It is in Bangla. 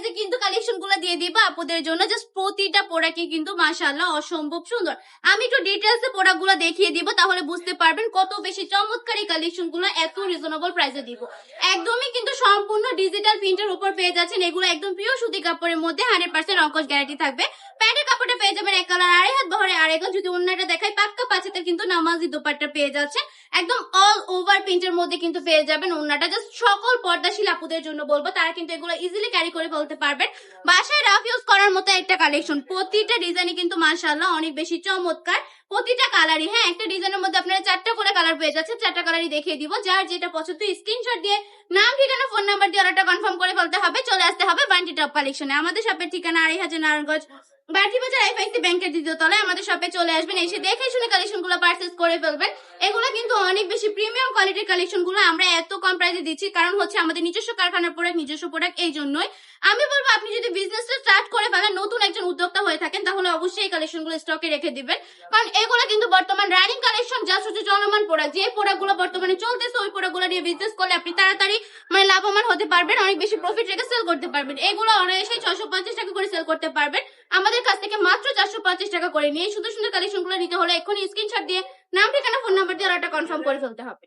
প্রাইসে কিন্তু কালেকশন গুলো দিয়ে দিব আপুদের জন্য। জাস্ট প্রতিটা প্রোডাক্টই কিন্তু মাশাআল্লাহ অসম্ভব সুন্দর। আমি একটু ডিটেইলস এ প্রোডাক্ট গুলো দেখিয়ে দিব, তাহলে বুঝতে পারবেন কত বেশি চমৎকার এই কালেকশন গুলো এত রিজনেবল প্রাইসে দিব। একদমই কিন্তু সম্পূর্ণ ডিজিটাল প্রিন্টের উপর পেয়ে যাচ্ছেন। এগুলো একদম পিওর সুতি কাপড়ের মধ্যে 100% রঙ্কশ গ্যারান্টি থাকবে। প্যান্টের কাপড়টা পেয়ে যাবেন এক কালার, আড়াই হাত বহরে আড়াই গজ। যদি অন্যটা দেখাই পাক্কা পাঁচেতের কিন্তু নামাজি দোপাট্টা পেয়ে যাচ্ছে। একদম অল ওভার প্রিন্টের মধ্যে কিন্তু পেয়ে যাবেন ওন্নাটা। জাস্ট সকল পর্দাশীল আপুদের জন্য বলবো, তারা কিন্তু এগুলো ইজিলি ক্যারি করে ফেলতে পারবেন। বাসায় রাফ ইউজ করার মতো একটা কালেকশন। প্রতিটা ডিজাইনই কিন্তু মাশাআল্লাহ অনেক বেশি চমৎকার। প্রতিটা কালারই, হ্যাঁ একটা ডিজাইনের মধ্যে আপনারা 4টা করে কালার পেয়ে যাচ্ছে। 4টা কালারই দেখিয়ে দিব। যার যেটা পছন্দ স্ক্রিনশট দিয়ে নাম, ঠিকানা, ফোন নাম্বার দিয়ে অর্ডারটা কনফার্ম করে ফেলতে হবে। চলে আসতে হবে বান্টি টপ কালেকশনে। আমাদের শপের ঠিকানা 2500 নারায়ণগঞ্জ বাটি বাজার আইফআইসি ব্যাংকের দ্বিতীয় তলায়। আমাদের শপে চলে আসবেন, এসে দেখে শুনে কালেকশন গুলো পারচেজ করে ফেলবেন। এগুলো কিন্তু অনেক বেশি প্রিমিয়াম কোয়ালিটির কালেকশন গুলো আমরা এত কম প্রাইসে দিচ্ছি, কারণ হচ্ছে আমাদের নিজস্ব কারখানার প্রোডাক্ট, নিজস্ব প্রোডাক্ট। এই জন্যই আমি বলবো আপনি যদি বিজনেসটা স্টার্ট করে ফেলেন, নতুন একজন উদ্যোক্তা হয়ে থাকেন, তাহলে অবশ্যই এই কালেকশন গুলো স্টকে রেখে দিবেন। কারণ এগুলো কিন্তু বর্তমান রানিং কালেকশন, জাস্ট হচ্ছে চলমান প্রোডাক্ট। যে প্রোডাক্ট গুলো বর্তমানে চলতেছে ওই প্রোডাক্ট গুলো নিয়ে বিজনেস করলে আপনি তাড়াতাড়ি মানে লাভবান হতে পারবেন, অনেক বেশি প্রফিট রেখে সেল করতে পারবেন। এগুলো অনায়াসে 650 টাকা করে সেল করতে পারবেন আমাদের কাছ থেকে মাত্র 450 টাকা করে নিয়ে। সুন্দর সুন্দর কালেকশন গুলো নিতে হলে এখনই স্ক্রিনশট দিয়ে নাম, ঠিকানা, ফোন নাম্বার দিয়ে অর্ডারটা কনফার্ম করে ফেলতে হবে।